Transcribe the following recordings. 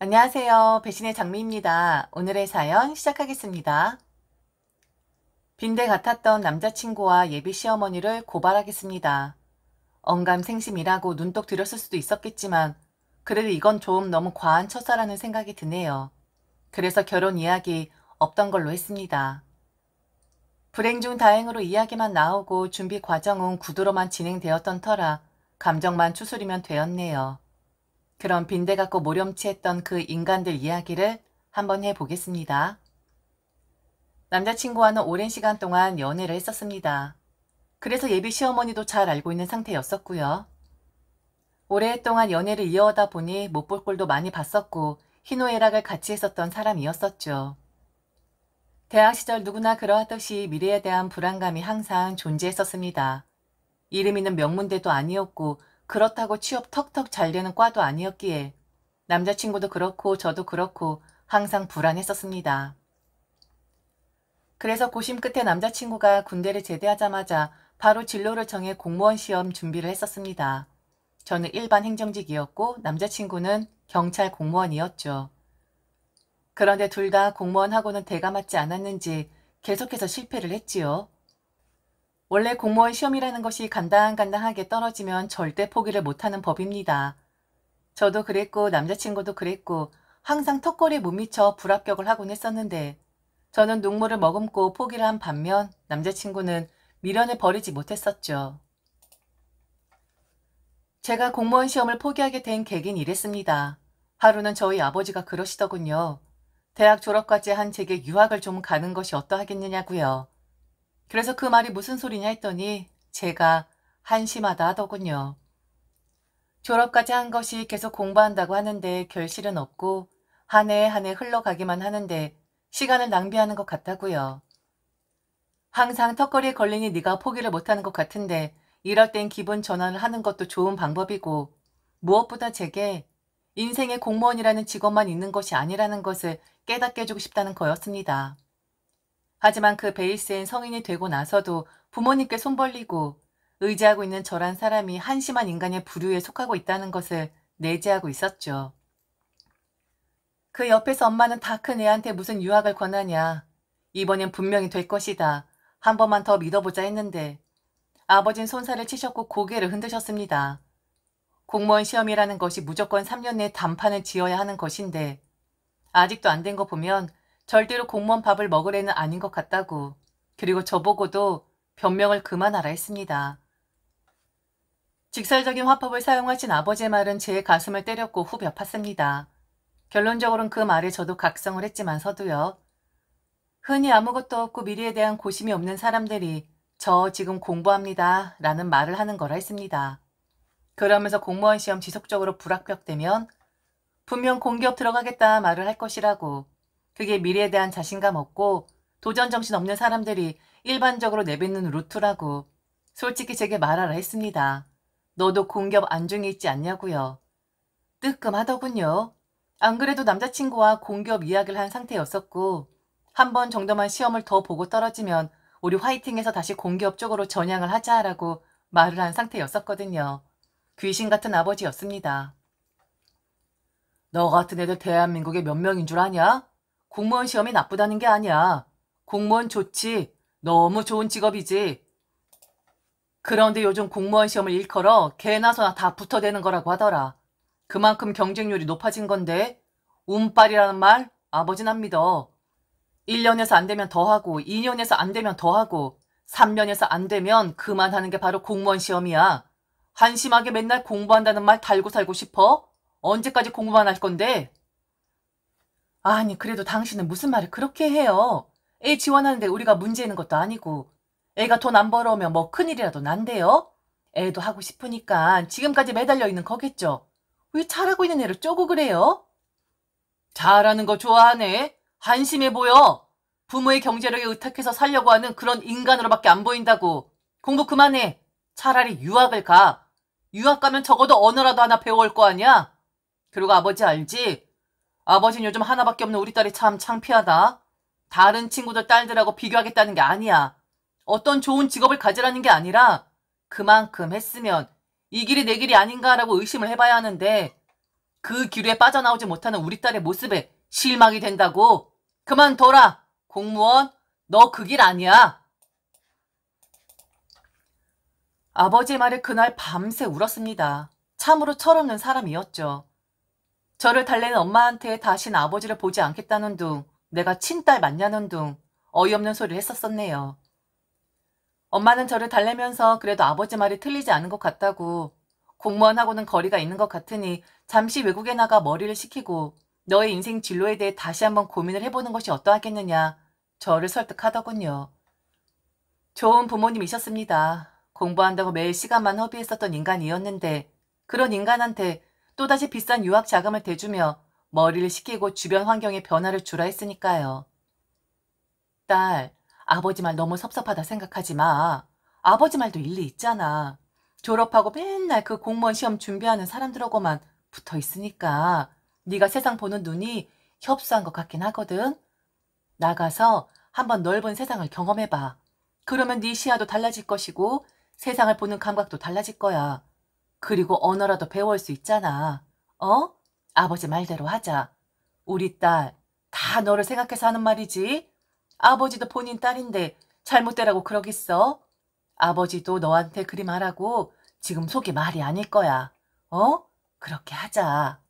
안녕하세요. 배신의 장미입니다. 오늘의 사연 시작하겠습니다. 빈대 같았던 남자친구와 예비 시어머니를 고발하겠습니다. 언감생심이라고 눈독 들였을 수도 있었겠지만 그래도 이건 좀 너무 과한 처사라는 생각이 드네요. 그래서 결혼 이야기 없던 걸로 했습니다. 불행 중 다행으로 이야기만 나오고 준비 과정은 구두로만 진행되었던 터라 감정만 추스리면 되었네요. 그럼 빈대 갖고 모렴치했던 그 인간들 이야기를 한번 해보겠습니다. 남자친구와는 오랜 시간 동안 연애를 했었습니다. 그래서 예비 시어머니도 잘 알고 있는 상태였었고요. 오랫동안 연애를 이어오다 보니 못 볼 꼴도 많이 봤었고 희노애락을 같이 했었던 사람이었었죠. 대학 시절 누구나 그러하듯이 미래에 대한 불안감이 항상 존재했었습니다. 이름 있는 명문대도 아니었고 그렇다고 취업 턱턱 잘 되는 과도 아니었기에 남자친구도 그렇고 저도 그렇고 항상 불안했었습니다. 그래서 고심 끝에 남자친구가 군대를 제대하자마자 바로 진로를 정해 공무원 시험 준비를 했었습니다. 저는 일반 행정직이었고 남자친구는 경찰 공무원이었죠. 그런데 둘 다 공무원하고는 대가 맞지 않았는지 계속해서 실패를 했지요. 원래 공무원 시험이라는 것이 간당간당하게 떨어지면 절대 포기를 못하는 법입니다. 저도 그랬고 남자친구도 그랬고 항상 턱걸이에 못 미쳐 불합격을 하곤 했었는데 저는 눈물을 머금고 포기를 한 반면 남자친구는 미련을 버리지 못했었죠. 제가 공무원 시험을 포기하게 된 계기는 이랬습니다. 하루는 저희 아버지가 그러시더군요. 대학 졸업까지 한 제게 유학을 좀 가는 것이 어떠하겠느냐고요. 그래서 그 말이 무슨 소리냐 했더니 제가 한심하다 하더군요. 졸업까지 한 것이 계속 공부한다고 하는데 결실은 없고 한 해 한 해 흘러가기만 하는데 시간을 낭비하는 것 같다고요. 항상 턱걸이에 걸리니 네가 포기를 못하는 것 같은데 이럴 땐 기분 전환을 하는 것도 좋은 방법이고 무엇보다 제게 인생의 공무원이라는 직업만 있는 것이 아니라는 것을 깨닫게 해주고 싶다는 거였습니다. 하지만 그 베이스엔 성인이 되고 나서도 부모님께 손 벌리고 의지하고 있는 저란 사람이 한심한 인간의 부류에 속하고 있다는 것을 내재하고 있었죠. 그 옆에서 엄마는 다 큰 애한테 무슨 유학을 권하냐. 이번엔 분명히 될 것이다. 한 번만 더 믿어보자 했는데 아버진 손살을 치셨고 고개를 흔드셨습니다. 공무원 시험이라는 것이 무조건 3년 내에 단판을 지어야 하는 것인데 아직도 안 된 거 보면 절대로 공무원 밥을 먹을 애는 아닌 것 같다고. 그리고 저보고도 변명을 그만하라 했습니다. 직설적인 화법을 사용하신 아버지의 말은 제 가슴을 때렸고 후 벼 팠습니다. 결론적으로는 그 말에 저도 각성을 했지만서도요. 흔히 아무것도 없고 미래에 대한 고심이 없는 사람들이 저 지금 공부합니다 라는 말을 하는 거라 했습니다. 그러면서 공무원 시험 지속적으로 불합격되면 분명 공기업 들어가겠다 말을 할 것이라고. 그게 미래에 대한 자신감 없고 도전 정신 없는 사람들이 일반적으로 내뱉는 루트라고. 솔직히 제게 말하라 했습니다. 너도 공기업 안중에 있지 않냐고요. 뜨끔하더군요. 안 그래도 남자친구와 공기업 이야기를 한 상태였었고 한 번 정도만 시험을 더 보고 떨어지면 우리 화이팅해서 다시 공기업 쪽으로 전향을 하자라고 말을 한 상태였었거든요. 귀신 같은 아버지였습니다. 너 같은 애들 대한민국에 몇 명인 줄 아냐? 공무원 시험이 나쁘다는 게 아니야. 공무원 좋지. 너무 좋은 직업이지. 그런데 요즘 공무원 시험을 일컬어 개나 소나 다 붙어대는 거라고 하더라. 그만큼 경쟁률이 높아진 건데 운빨이라는 말 아버진 안 믿어. 1년에서 안 되면 더 하고 2년에서 안 되면 더 하고 3년에서 안 되면 그만하는 게 바로 공무원 시험이야. 한심하게 맨날 공부한다는 말 달고 살고 싶어? 언제까지 공부만 할 건데? 아니 그래도 당신은 무슨 말을 그렇게 해요. 애 지원하는데 우리가 문제 있는 것도 아니고 애가 돈 안 벌어오면 뭐 큰일이라도 난대요? 애도 하고 싶으니까 지금까지 매달려 있는 거겠죠. 왜 잘하고 있는 애를 쪼고 그래요? 잘하는 거 좋아하네. 한심해 보여. 부모의 경제력에 의탁해서 살려고 하는 그런 인간으로밖에 안 보인다고. 공부 그만해. 차라리 유학을 가. 유학 가면 적어도 언어라도 하나 배워올 거 아니야? 그리고 아버지 알지? 아버지는 요즘 하나밖에 없는 우리 딸이 참 창피하다. 다른 친구들 딸들하고 비교하겠다는 게 아니야. 어떤 좋은 직업을 가지라는 게 아니라 그만큼 했으면 이 길이 내 길이 아닌가라고 의심을 해봐야 하는데 그 기류에 빠져나오지 못하는 우리 딸의 모습에 실망이 된다고. 그만둬라. 공무원, 너 그 길 아니야. 아버지의 말에 그날 밤새 울었습니다. 참으로 철없는 사람이었죠. 저를 달래는 엄마한테 다신 아버지를 보지 않겠다는 둥, 내가 친딸 맞냐는 둥, 어이없는 소리를 했었었네요. 엄마는 저를 달래면서 그래도 아버지 말이 틀리지 않은 것 같다고, 공무원하고는 거리가 있는 것 같으니 잠시 외국에 나가 머리를 식히고 너의 인생 진로에 대해 다시 한번 고민을 해보는 것이 어떠하겠느냐, 저를 설득하더군요. 좋은 부모님이셨습니다. 공부한다고 매일 시간만 허비했었던 인간이었는데 그런 인간한테 또다시 비싼 유학 자금을 대주며 머리를 식히고 주변 환경에 변화를 주라 했으니까요. 딸, 아버지 말 너무 섭섭하다 생각하지 마. 아버지 말도 일리 있잖아. 졸업하고 맨날 그 공무원 시험 준비하는 사람들하고만 붙어 있으니까 네가 세상 보는 눈이 협소한 것 같긴 하거든. 나가서 한번 넓은 세상을 경험해봐. 그러면 네 시야도 달라질 것이고 세상을 보는 감각도 달라질 거야. 그리고 언어라도 배울 수 있잖아. 어? 아버지 말대로 하자. 우리 딸, 다 너를 생각해서 하는 말이지. 아버지도 본인 딸인데 잘못되라고 그러겠어? 아버지도 너한테 그리 말하고 지금 속이 말이 아닐 거야. 어? 그렇게 하자.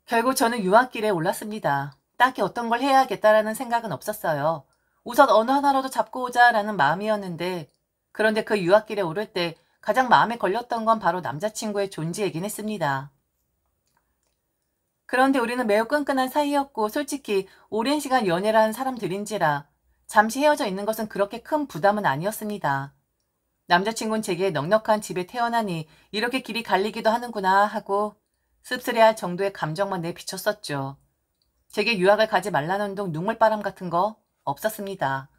결국 저는 유학길에 올랐습니다. 딱히 어떤 걸 해야겠다라는 생각은 없었어요. 우선 어느 하나라도 잡고 오자라는 마음이었는데, 그런데 그 유학길에 오를 때 가장 마음에 걸렸던 건 바로 남자친구의 존재이긴 했습니다. 그런데 우리는 매우 끈끈한 사이였고 솔직히 오랜 시간 연애를 한 사람들인지라 잠시 헤어져 있는 것은 그렇게 큰 부담은 아니었습니다. 남자친구는 제게 넉넉한 집에 태어나니 이렇게 길이 갈리기도 하는구나 하고 씁쓸해할 정도의 감정만 내비쳤었죠. 제게 유학을 가지 말라는 둥 눈물바람 같은 거 없었습니다.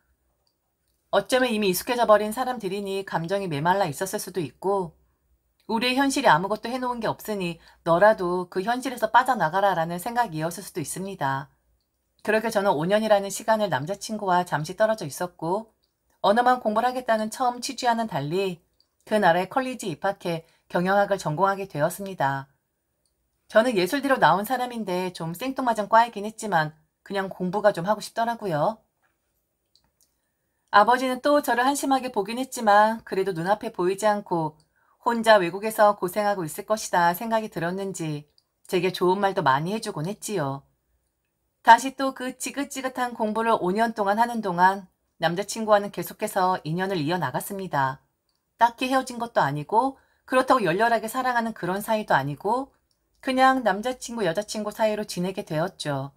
어쩌면 이미 익숙해져 버린 사람들이니 감정이 메말라 있었을 수도 있고 우리의 현실이 아무것도 해놓은 게 없으니 너라도 그 현실에서 빠져나가라라는 생각이었을 수도 있습니다. 그렇게 저는 5년이라는 시간을 남자친구와 잠시 떨어져 있었고 언어만 공부를 하겠다는 처음 취지와는 달리 그 나라의 컬리지 입학해 경영학을 전공하게 되었습니다. 저는 예술대로 나온 사람인데 좀 생뚱맞은 과이긴 했지만 그냥 공부가 좀 하고 싶더라고요. 아버지는 또 저를 한심하게 보긴 했지만 그래도 눈앞에 보이지 않고 혼자 외국에서 고생하고 있을 것이다 생각이 들었는지 제게 좋은 말도 많이 해주곤 했지요. 다시 또 그 지긋지긋한 공부를 5년 동안 하는 동안 남자친구와는 계속해서 인연을 이어나갔습니다. 딱히 헤어진 것도 아니고 그렇다고 열렬하게 사랑하는 그런 사이도 아니고 그냥 남자친구 여자친구 사이로 지내게 되었죠.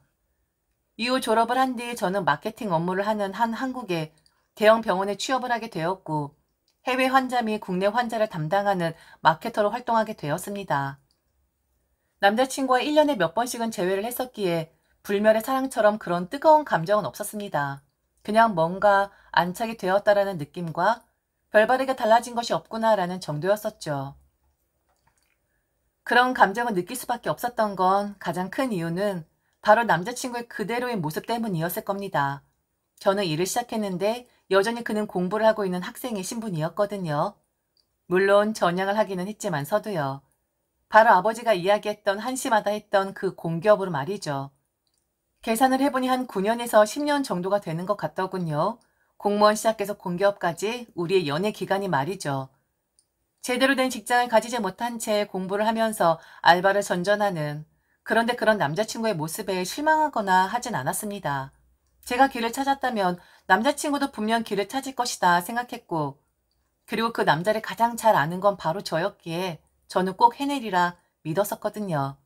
이후 졸업을 한 뒤 저는 마케팅 업무를 하는 한 한국의 대형 병원에 취업을 하게 되었고 해외 환자 및 국내 환자를 담당하는 마케터로 활동하게 되었습니다. 남자친구와 1년에 몇 번씩은 재회를 했었기에 불멸의 사랑처럼 그런 뜨거운 감정은 없었습니다. 그냥 뭔가 안착이 되었다라는 느낌과 별다르게 달라진 것이 없구나라는 정도였었죠. 그런 감정을 느낄 수밖에 없었던 건 가장 큰 이유는 바로 남자친구의 그대로의 모습 때문이었을 겁니다. 저는 일을 시작했는데 여전히 그는 공부를 하고 있는 학생의 신분이었거든요. 물론 전향을 하기는 했지만서도요. 바로 아버지가 이야기했던 한심하다 했던 그 공기업으로 말이죠. 계산을 해보니 한 9년에서 10년 정도가 되는 것 같더군요. 공무원 시작해서 공기업까지 우리의 연애 기간이 말이죠. 제대로 된 직장을 가지지 못한 채 공부를 하면서 알바를 전전하는 그런데 그런 남자친구의 모습에 실망하거나 하진 않았습니다. 제가 길을 찾았다면 남자친구도 분명 길을 찾을 것이다 생각했고 그리고 그 남자를 가장 잘 아는 건 바로 저였기에 저는 꼭 해내리라 믿었었거든요.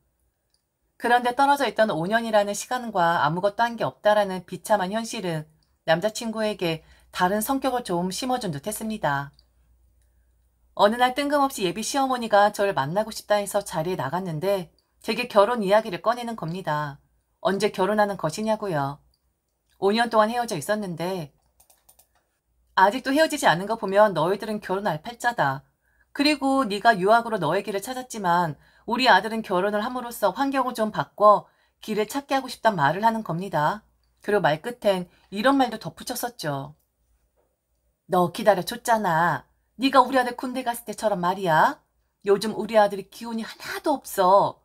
그런데 떨어져 있던 5년이라는 시간과 아무것도 한 게 없다라는 비참한 현실은 남자친구에게 다른 성격을 좀 심어준 듯 했습니다. 어느 날 뜬금없이 예비 시어머니가 저를 만나고 싶다 해서 자리에 나갔는데 제게 결혼 이야기를 꺼내는 겁니다. 언제 결혼하는 것이냐고요. 5년 동안 헤어져 있었는데 아직도 헤어지지 않은 거 보면 너희들은 결혼할 팔자다. 그리고 네가 유학으로 너의 길을 찾았지만 우리 아들은 결혼을 함으로써 환경을 좀 바꿔 길을 찾게 하고 싶단 말을 하는 겁니다. 그리고 말끝엔 이런 말도 덧붙였었죠. 너 기다려줬잖아. 네가 우리 아들 군대 갔을 때처럼 말이야. 요즘 우리 아들이 기운이 하나도 없어.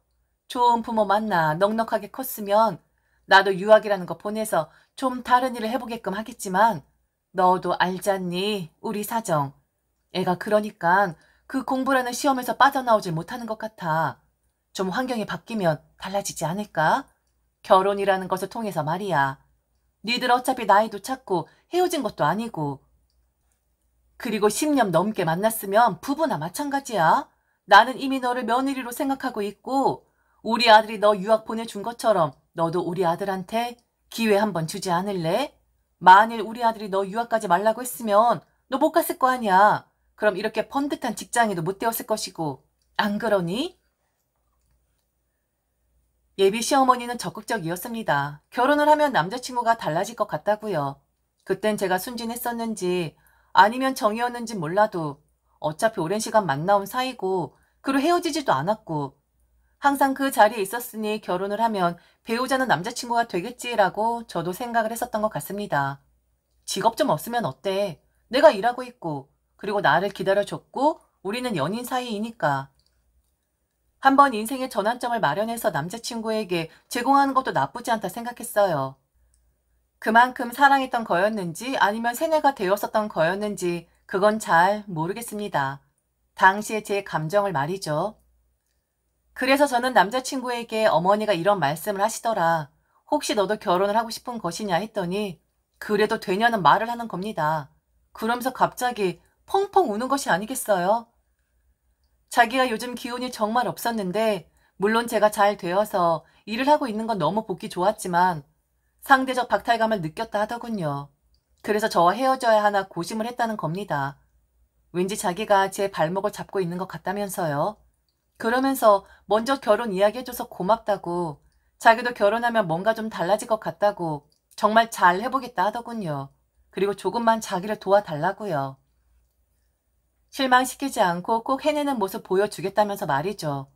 좋은 부모 만나 넉넉하게 컸으면 나도 유학이라는 거 보내서 좀 다른 일을 해보게끔 하겠지만 너도 알잖니, 우리 사정. 애가 그러니까 그 공부라는 시험에서 빠져나오질 못하는 것 같아. 좀 환경이 바뀌면 달라지지 않을까? 결혼이라는 것을 통해서 말이야. 니들 어차피 나이도 찼고 헤어진 것도 아니고. 그리고 10년 넘게 만났으면 부부나 마찬가지야. 나는 이미 너를 며느리로 생각하고 있고 우리 아들이 너 유학 보내준 것처럼 너도 우리 아들한테 기회 한번 주지 않을래? 만일 우리 아들이 너 유학 가지 말라고 했으면 너 못 갔을 거 아니야. 그럼 이렇게 번듯한 직장에도 못 되었을 것이고. 안 그러니? 예비 시어머니는 적극적이었습니다. 결혼을 하면 남자친구가 달라질 것 같다고요. 그땐 제가 순진했었는지 아니면 정이었는지 몰라도 어차피 오랜 시간 만나온 사이고 그리고 헤어지지도 않았고 항상 그 자리에 있었으니 결혼을 하면 배우자는 남자친구가 되겠지라고 저도 생각을 했었던 것 같습니다. 직업 좀 없으면 어때? 내가 일하고 있고 그리고 나를 기다려줬고 우리는 연인 사이이니까. 한번 인생의 전환점을 마련해서 남자친구에게 제공하는 것도 나쁘지 않다 생각했어요. 그만큼 사랑했던 거였는지 아니면 세뇌가 되었었던 거였는지 그건 잘 모르겠습니다. 당시의 제 감정을 말이죠. 그래서 저는 남자친구에게 어머니가 이런 말씀을 하시더라. 혹시 너도 결혼을 하고 싶은 것이냐 했더니 그래도 되냐는 말을 하는 겁니다. 그러면서 갑자기 펑펑 우는 것이 아니겠어요? 자기가 요즘 기운이 정말 없었는데 물론 제가 잘 되어서 일을 하고 있는 건 너무 보기 좋았지만 상대적 박탈감을 느꼈다 하더군요. 그래서 저와 헤어져야 하나 고심을 했다는 겁니다. 왠지 자기가 제 발목을 잡고 있는 것 같다면서요. 그러면서 먼저 결혼 이야기해줘서 고맙다고 자기도 결혼하면 뭔가 좀 달라질 것 같다고 정말 잘 해보겠다 하더군요. 그리고 조금만 자기를 도와달라고요. 실망시키지 않고 꼭 해내는 모습 보여주겠다면서 말이죠.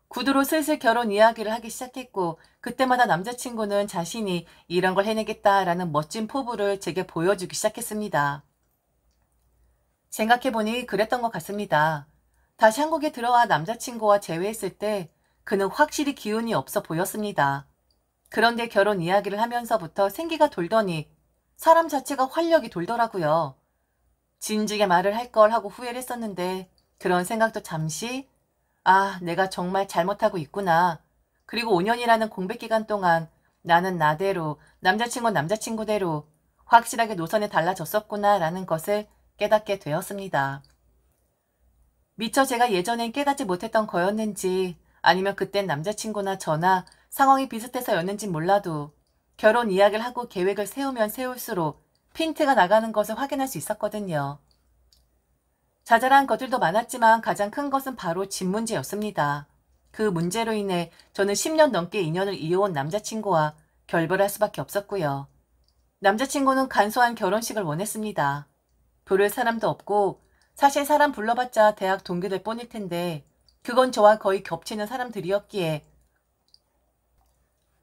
구두로 슬슬 결혼 이야기를 하기 시작했고 그때마다 남자친구는 자신이 이런 걸 해내겠다라는 멋진 포부를 제게 보여주기 시작했습니다. 생각해보니 그랬던 것 같습니다. 다시 한국에 들어와 남자친구와 재회했을 때 그는 확실히 기운이 없어 보였습니다. 그런데 결혼 이야기를 하면서부터 생기가 돌더니 사람 자체가 활력이 돌더라고요. 진즉에 말을 할 걸 하고 후회를 했었는데 그런 생각도 잠시 내가 정말 잘못하고 있구나. 그리고 5년이라는 공백 기간 동안 나는 나대로 남자친구는 남자친구대로 확실하게 노선에 달라졌었구나 라는 것을 깨닫게 되었습니다. 미처 제가 예전엔 깨닫지 못했던 거였는지 아니면 그땐 남자친구나 저나 상황이 비슷해서였는지 몰라도 결혼 이야기를 하고 계획을 세우면 세울수록 핀트가 나가는 것을 확인할 수 있었거든요. 자잘한 것들도 많았지만 가장 큰 것은 바로 집 문제였습니다. 그 문제로 인해 저는 10년 넘게 인연을 이어온 남자친구와 결별할 수밖에 없었고요. 남자친구는 간소한 결혼식을 원했습니다. 부를 사람도 없고 사실 사람 불러봤자 대학 동기들 뿐일 텐데 그건 저와 거의 겹치는 사람들이었기에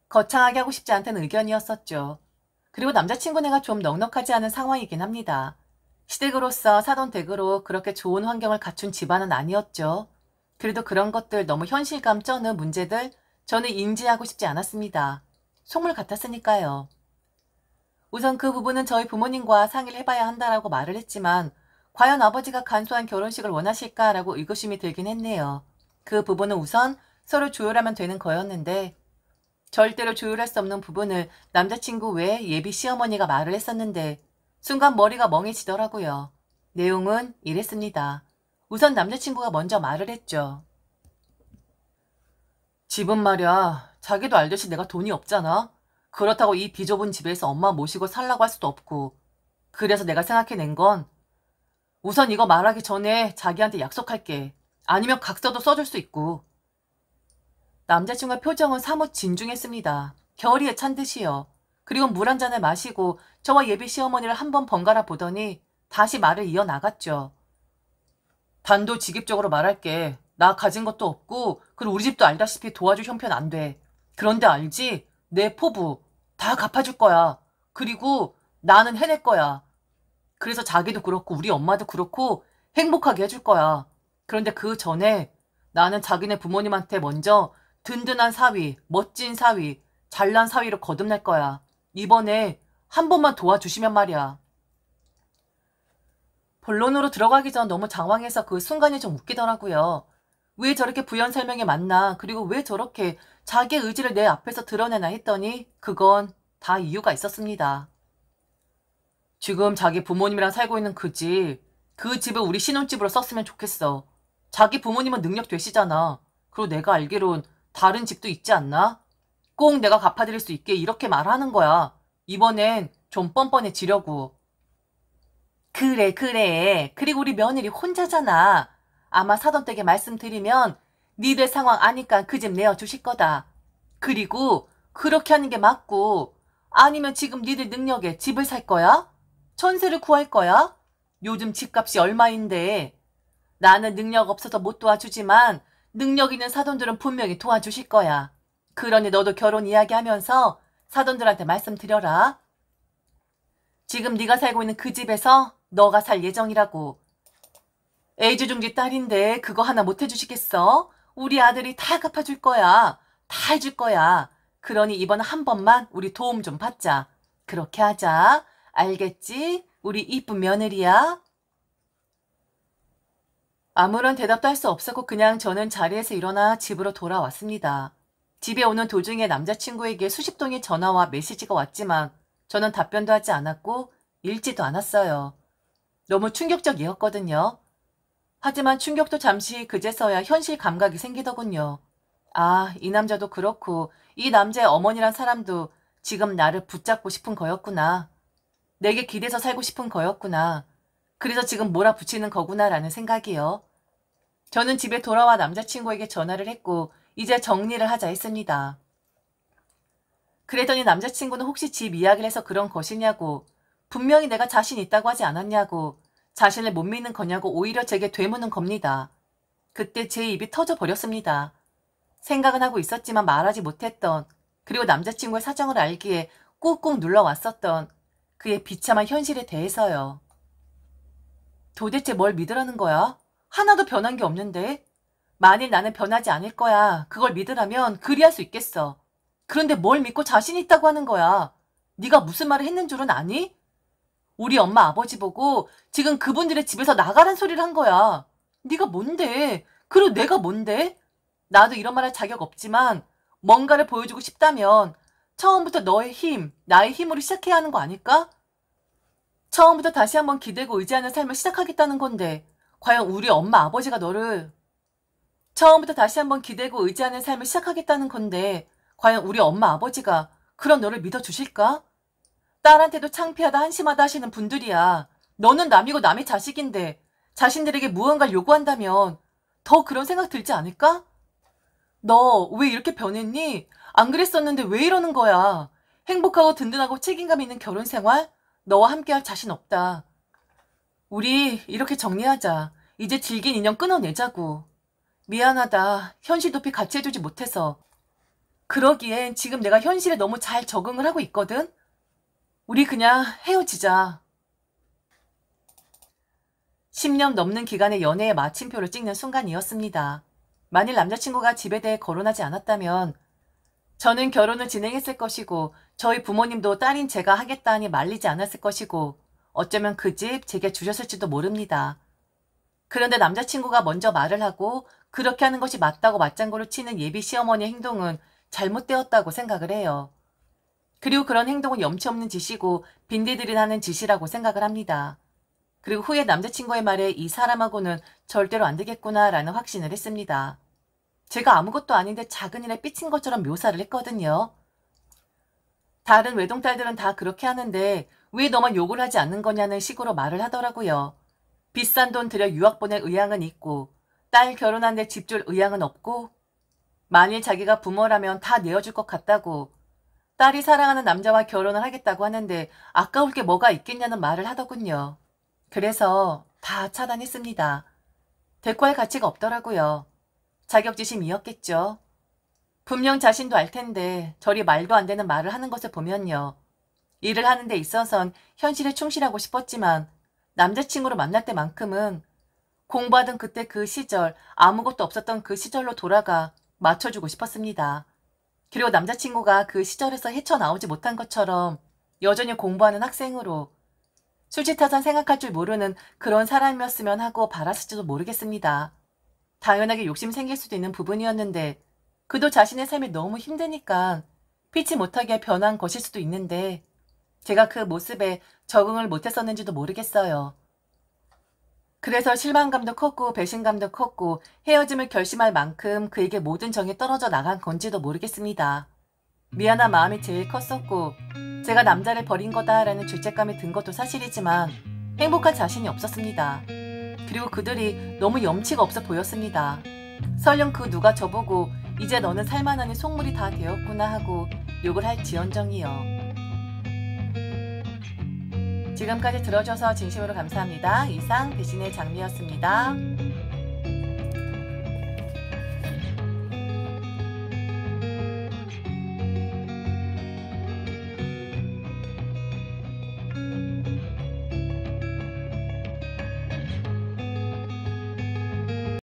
거창하게 하고 싶지 않다는 의견이었었죠. 그리고 남자친구네가 좀 넉넉하지 않은 상황이긴 합니다. 시댁으로서 사돈댁으로 그렇게 좋은 환경을 갖춘 집안은 아니었죠. 그래도 그런 것들 너무 현실감 쩌는 문제들 저는 인지하고 싶지 않았습니다. 속물 같았으니까요. 우선 그 부분은 저희 부모님과 상의를 해봐야 한다라고 말을 했지만 과연 아버지가 간소한 결혼식을 원하실까라고 의구심이 들긴 했네요. 그 부분은 우선 서로 조율하면 되는 거였는데 절대로 조율할 수 없는 부분을 남자친구 외 예비 시어머니가 말을 했었는데 순간 머리가 멍해지더라고요. 내용은 이랬습니다. 우선 남자친구가 먼저 말을 했죠. 집은 말이야. 자기도 알듯이 내가 돈이 없잖아. 그렇다고 이 비좁은 집에서 엄마 모시고 살라고 할 수도 없고. 그래서 내가 생각해낸 건 우선 이거 말하기 전에 자기한테 약속할게. 아니면 각서도 써줄 수 있고. 남자친구의 표정은 사뭇 진중했습니다. 겨울이에 찬 듯이요. 그리고 물 한 잔을 마시고 저와 예비 시어머니를 한번 번갈아 보더니 다시 말을 이어나갔죠. 단도직입적으로 말할게. 나 가진 것도 없고 그리고 우리 집도 알다시피 도와줄 형편 안 돼. 그런데 알지? 내 포부 다 갚아줄 거야. 그리고 나는 해낼 거야. 그래서 자기도 그렇고 우리 엄마도 그렇고 행복하게 해줄 거야. 그런데 그 전에 나는 자기네 부모님한테 먼저 든든한 사위, 멋진 사위, 잘난 사위로 거듭날 거야. 이번에 한 번만 도와주시면 말이야. 본론으로 들어가기 전 너무 장황해서 그 순간이 좀 웃기더라고요. 왜 저렇게 부연 설명이 많나, 그리고 왜 저렇게 자기의 의지를 내 앞에서 드러내나 했더니 그건 다 이유가 있었습니다. 지금 자기 부모님이랑 살고 있는 그 집, 그 집을 우리 신혼집으로 썼으면 좋겠어. 자기 부모님은 능력 되시잖아. 그리고 내가 알기론 다른 집도 있지 않나? 꼭 내가 갚아드릴 수 있게 이렇게 말하는 거야. 이번엔 좀 뻔뻔해지려고. 그래, 그래. 그리고 우리 며느리 혼자잖아. 아마 사돈댁에 말씀드리면 니들 상황 아니까 그 집 내어주실 거다. 그리고 그렇게 하는 게 맞고, 아니면 지금 니들 능력에 집을 살 거야? 전세를 구할 거야? 요즘 집값이 얼마인데. 나는 능력 없어서 못 도와주지만 능력 있는 사돈들은 분명히 도와주실 거야. 그러니 너도 결혼 이야기하면서 사돈들한테 말씀드려라. 지금 네가 살고 있는 그 집에서 너가 살 예정이라고. 애지중지 딸인데 그거 하나 못 해주시겠어? 우리 아들이 다 갚아줄 거야. 다 해줄 거야. 그러니 이번 한 번만 우리 도움 좀 받자. 그렇게 하자. 알겠지? 우리 이쁜 며느리야. 아무런 대답도 할 수 없었고 그냥 저는 자리에서 일어나 집으로 돌아왔습니다. 집에 오는 도중에 남자친구에게 수십 통의 전화와 메시지가 왔지만 저는 답변도 하지 않았고 읽지도 않았어요. 너무 충격적이었거든요. 하지만 충격도 잠시 그제서야 현실 감각이 생기더군요. 아, 이 남자도 그렇고 이 남자의 어머니란 사람도 지금 나를 붙잡고 싶은 거였구나. 내게 기대서 살고 싶은 거였구나. 그래서 지금 몰아붙이는 거구나라는 생각이요. 저는 집에 돌아와 남자친구에게 전화를 했고 이제 정리를 하자 했습니다. 그랬더니 남자친구는 혹시 집 이야기를 해서 그런 것이냐고, 분명히 내가 자신 있다고 하지 않았냐고, 자신을 못 믿는 거냐고 오히려 제게 되묻는 겁니다. 그때 제 입이 터져버렸습니다. 생각은 하고 있었지만 말하지 못했던, 그리고 남자친구의 사정을 알기에 꾹꾹 눌러왔었던 그의 비참한 현실에 대해서요. 도대체 뭘 믿으라는 거야? 하나도 변한 게 없는데? 만일 나는 변하지 않을 거야. 그걸 믿으라면 그리할 수 있겠어. 그런데 뭘 믿고 자신 있다고 하는 거야? 네가 무슨 말을 했는 줄은 아니? 우리 엄마 아버지 보고 지금 그분들의 집에서 나가란 소리를 한 거야. 네가 뭔데? 그리고 내가 뭔데? 나도 이런 말 할 자격 없지만 뭔가를 보여주고 싶다면 처음부터 너의 힘, 나의 힘으로 시작해야 하는 거 아닐까? 처음부터 다시 한번 기대고 의지하는 삶을 시작하겠다는 건데 과연 우리 엄마 아버지가 너를 처음부터 다시 한번 기대고 의지하는 삶을 시작하겠다는 건데 과연 우리 엄마 아버지가 그런 너를 믿어주실까? 딸한테도 창피하다 한심하다 하시는 분들이야. 너는 남이고 남의 자식인데 자신들에게 무언가를 요구한다면 더 그런 생각 들지 않을까? 너 왜 이렇게 변했니? 안 그랬었는데 왜 이러는 거야? 행복하고 든든하고 책임감 있는 결혼 생활? 너와 함께할 자신 없다. 우리 이렇게 정리하자. 이제 질긴 인연 끊어내자고. 미안하다. 현실 도피 같이 해주지 못해서. 그러기엔 지금 내가 현실에 너무 잘 적응을 하고 있거든? 우리 그냥 헤어지자. 10년 넘는 기간의 연애의 마침표를 찍는 순간이었습니다. 만일 남자친구가 집에 대해 거론하지 않았다면 저는 결혼을 진행했을 것이고 저희 부모님도 딸인 제가 하겠다 하니 말리지 않았을 것이고 어쩌면 그 집 제게 주셨을지도 모릅니다. 그런데 남자친구가 먼저 말을 하고 그렇게 하는 것이 맞다고 맞장구를 치는 예비 시어머니의 행동은 잘못되었다고 생각을 해요. 그리고 그런 행동은 염치 없는 짓이고 빈대들이 하는 짓이라고 생각을 합니다. 그리고 후에 남자친구의 말에 이 사람하고는 절대로 안 되겠구나라는 확신을 했습니다. 제가 아무것도 아닌데 작은 일에 삐친 것처럼 묘사를 했거든요. 다른 외동딸들은 다 그렇게 하는데 왜 너만 욕을 하지 않는 거냐는 식으로 말을 하더라고요. 비싼 돈 들여 유학 보낼 의향은 있고 딸 결혼하는데 집 줄 의향은 없고 만일 자기가 부모라면 다 내어줄 것 같다고 딸이 사랑하는 남자와 결혼을 하겠다고 하는데 아까울 게 뭐가 있겠냐는 말을 하더군요. 그래서 다 차단했습니다. 대꾸할 가치가 없더라고요. 자격지심이었겠죠. 분명 자신도 알 텐데 저리 말도 안 되는 말을 하는 것을 보면요. 일을 하는 데 있어선 현실에 충실하고 싶었지만 남자친구로 만날 때만큼은 공부하던 그때 그 시절, 아무것도 없었던 그 시절로 돌아가 맞춰주고 싶었습니다. 그리고 남자친구가 그 시절에서 헤쳐나오지 못한 것처럼 여전히 공부하는 학생으로 술짓하잔 생각할 줄 모르는 그런 사람이었으면 하고 바랐을지도 모르겠습니다. 당연하게 욕심 생길 수도 있는 부분이었는데 그도 자신의 삶이 너무 힘드니까 피치 못하게 변한 것일 수도 있는데 제가 그 모습에 적응을 못했었는지도 모르겠어요. 그래서 실망감도 컸고 배신감도 컸고 헤어짐을 결심할 만큼 그에게 모든 정이 떨어져 나간 건지도 모르겠습니다. 미안한 마음이 제일 컸었고 제가 남자를 버린 거다라는 죄책감이 든 것도 사실이지만 행복한 자신이 없었습니다. 그리고 그들이 너무 염치가 없어 보였습니다. 설령 그 누가 저보고 이제 너는 살만하니 속물이 다 되었구나 하고 욕을 할지언정이요. 지금까지 들어줘서 진심으로 감사합니다. 이상 배신의 장미였습니다.